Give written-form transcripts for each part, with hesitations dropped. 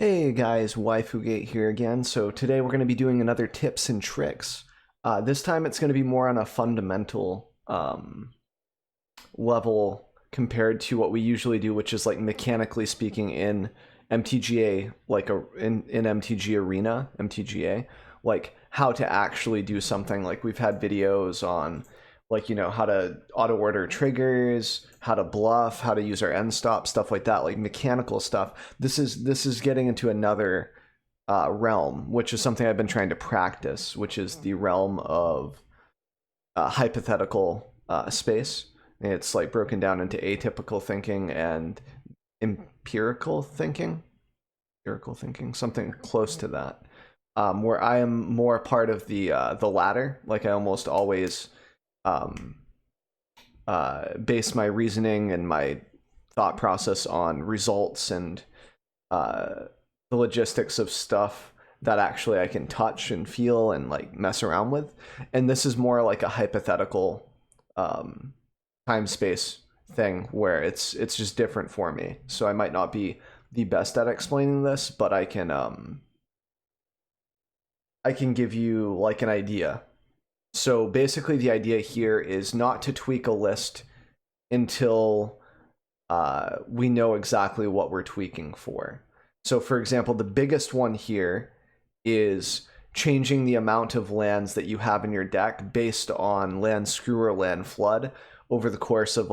Hey guys, Waifugate here again. So today we're going to be doing another tips and tricks. This time it's going to be more on a fundamental level compared to what we usually do, which is like mechanically speaking in MTGA, like in MTG Arena, MTGA, like how to actually do something. Like we've had videos on like, how to auto order triggers, how to bluff, how to use our end stop, stuff like that, like mechanical stuff. This is getting into another realm, which is something I've been trying to practice, which is the realm of hypothetical space. It's like broken down into atypical thinking and empirical thinking, something close to that. Where I am more part of the latter. Like I almost always base my reasoning and my thought process on results and the logistics of stuff that actually I can touch and feel and like mess around with. And this is more like a hypothetical time space thing where it's just different for me. So I might not be the best at explaining this, but I can give you like an idea. So basically the idea here is not to tweak a list until we know exactly what we're tweaking for. So for example, the biggest one here is changing the amount of lands that you have in your deck based on land screw or land flood over the course of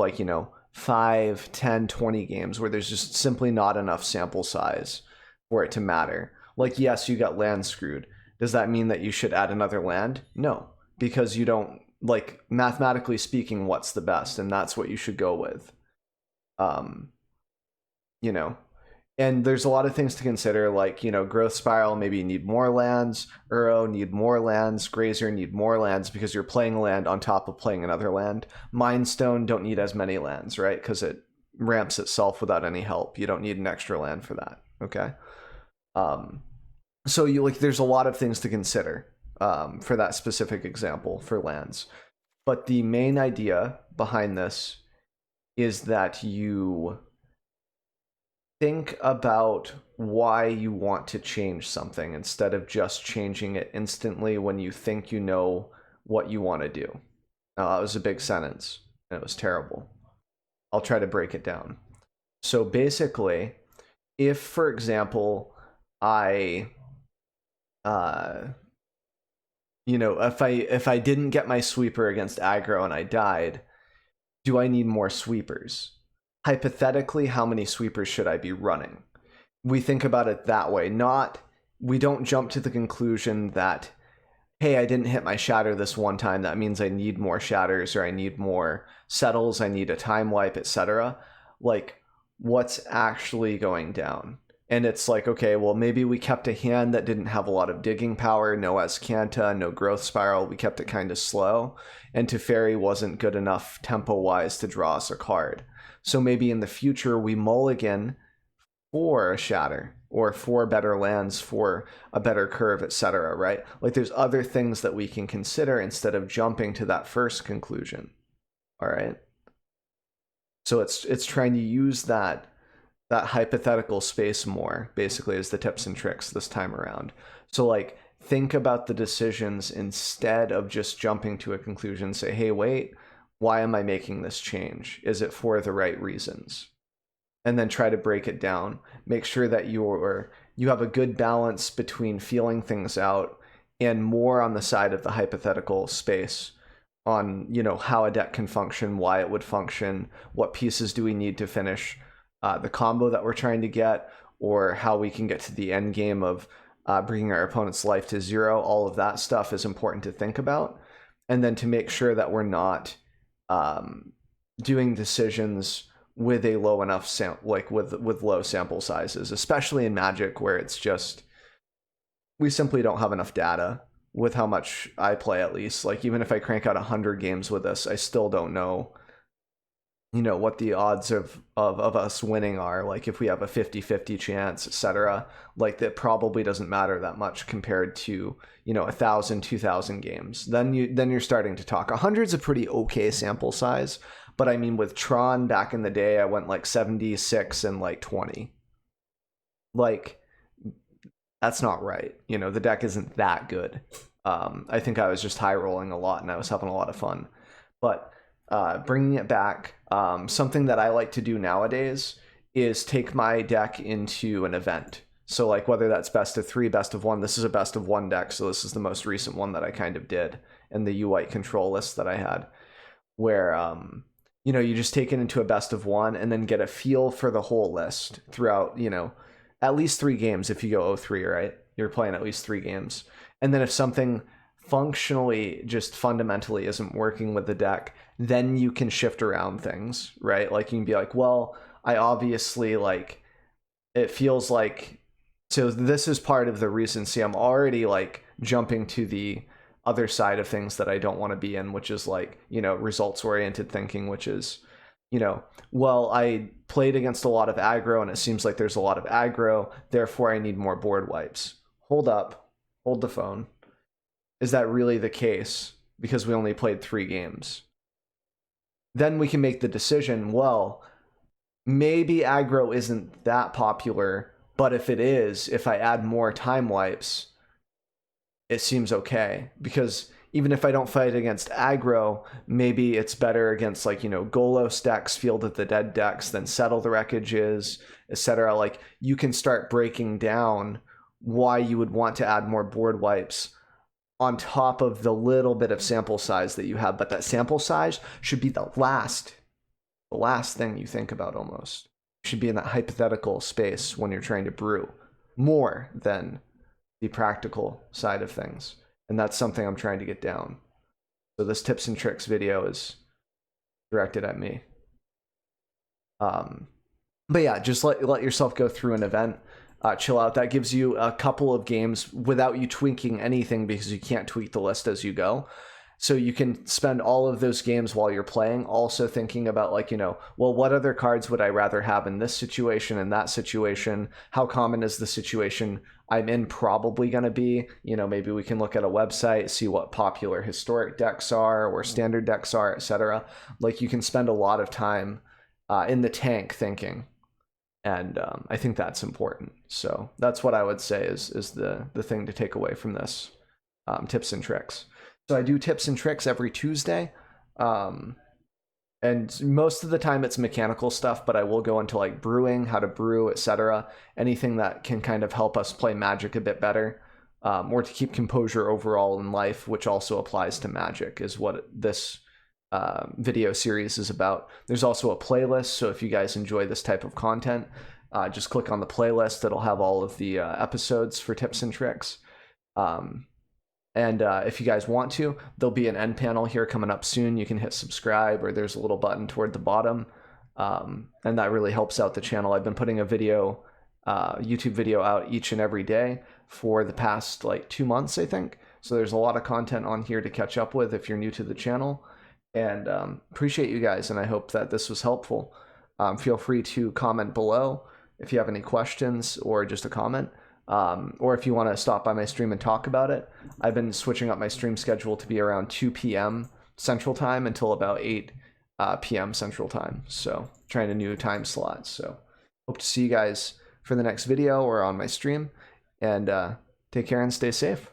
5, 10, 20 games where there's just simply not enough sample size for it to matter. Like, yes, you got land screwed. Does that mean that you should add another land? No, because you don't, like, mathematically speaking, what's the best, and that's what you should go with. And there's a lot of things to consider, like, Growth Spiral, maybe you need more lands, Uro need more lands, Grazer need more lands because you're playing a land on top of playing another land. Mindstone don't need as many lands, right? Because it ramps itself without any help. You don't need an extra land for that, okay? So there's a lot of things to consider for that specific example for lands. But the main idea behind this is that you think about why you want to change something instead of just changing it instantly when you think you know what you want to do. Now, that was a big sentence, and it was terrible. I'll try to break it down. So basically, if, for example, if I didn't get my sweeper against aggro and I died, do I need more sweepers? Hypothetically, how many sweepers should I be running? We think about it that way. We don't jump to the conclusion that, hey, I didn't hit my shatter this one time, that means I need more shatters, or I need more settles, I need a time wipe, etc. Like, what's actually going down? And it's like, okay, well, maybe we kept a hand that didn't have a lot of digging power, no Azcanta, no Growth Spiral, we kept it kind of slow, and Teferi wasn't good enough tempo-wise to draw us a card. So maybe in the future we mulligan for a shatter or for better lands, for a better curve, etc., right? Like there's other things that we can consider instead of jumping to that first conclusion. All right? So it's trying to use that hypothetical space more, basically, as the tips and tricks this time around. So like think about the decisions instead of just jumping to a conclusion. Say, hey, wait, why am I making this change? Is it for the right reasons? And then try to break it down. Make sure that you have a good balance between feeling things out and more on the side of the hypothetical space on, how a deck can function, why it would function, what pieces do we need to finish the combo that we're trying to get, or how we can get to the end game of bringing our opponent's life to 0. All of that stuff is important to think about. And then to make sure that we're not doing decisions with a low enough with low sample sizes, especially in Magic, where it's just we simply don't have enough data with how much I play. At least, like, even if I crank out 100 games with this, I still don't know what the odds of us winning are. Like if we have a 50-50 chance, etc., like that probably doesn't matter that much compared to 1,000, 2,000 games. Then you're starting to talk. 100's a pretty okay sample size, but I mean, with Tron back in the day, I went like 76 and like 20. Like that's not right. You know, the deck isn't that good. I think I was just high rolling a lot and I was having a lot of fun. But bringing it back, something that I like to do nowadays is take my deck into an event. So like whether that's best of 3, best of 1, this is a best of 1 deck. So this is the most recent one that I kind of did in the U-White control list that I had, where, you know, you just take it into a best of 1 and then get a feel for the whole list throughout, you know, at least 3 games. If you go 0-3, right? You're playing at least 3 games. And then if something functionally, just fundamentally isn't working with the deck, then you can shift around things, right? Like you can be like, well, I obviously like, it feels like, so this is part of the reason. See, I'm already like jumping to the other side of things that I don't want to be in, which is like, you know, results oriented thinking, which is, you know, well, I played against a lot of aggro and it seems like there's a lot of aggro, therefore I need more board wipes. Hold up, hold the phone. Is that really the case? Because we only played 3 games. Then we can make the decision, well, maybe aggro isn't that popular, but if it is, if I add more time wipes, it seems okay. Because even if I don't fight against aggro, maybe it's better against, like, you know, Golos decks, Field of the Dead decks, than Settle the Wreckages, etc. Like, you can start breaking down why you would want to add more board wipes on top of the little bit of sample size that you have. But that sample size should be the last thing you think about almost. You should be in that hypothetical space when you're trying to brew more than the practical side of things. And that's something I'm trying to get down. So this tips and tricks video is directed at me. But yeah, just let yourself go through an event. Chill out. That gives you a couple of games without you tweaking anything, because you can't tweak the list as you go. So you can spend all of those games while you're playing also thinking about, like, you know, well, what other cards would I rather have in this situation and that situation? How common is the situation I'm in probably going to be? You know, maybe we can look at a website, see what popular historic decks are or standard decks are, etc. Like, you can spend a lot of time in the tank thinking. And I think that's important. So that's what I would say is the thing to take away from this, tips and tricks. So I do tips and tricks every Tuesday. And most of the time it's mechanical stuff, but I will go into like brewing, how to brew, etc. Anything that can kind of help us play Magic a bit better, or to keep composure overall in life, which also applies to Magic, is what this video series is about. There's also a playlist, so if you guys enjoy this type of content, just click on the playlist. It'll have all of the episodes for tips and tricks. And if you guys want to, there'll be an end panel here coming up soon. You can hit subscribe, or there's a little button toward the bottom, and that really helps out the channel. I've been putting a video, YouTube video out each and every day for the past like 2 months, I think. So there's a lot of content on here to catch up with if you're new to the channel. And appreciate you guys, and I hope that this was helpful. Feel free to comment below if you have any questions or just a comment. Or if you want to stop by my stream and talk about it. I've been switching up my stream schedule to be around 2 p.m. Central Time until about 8 p.m. Central Time. So trying a new time slot. So hope to see you guys for the next video or on my stream. And take care and stay safe.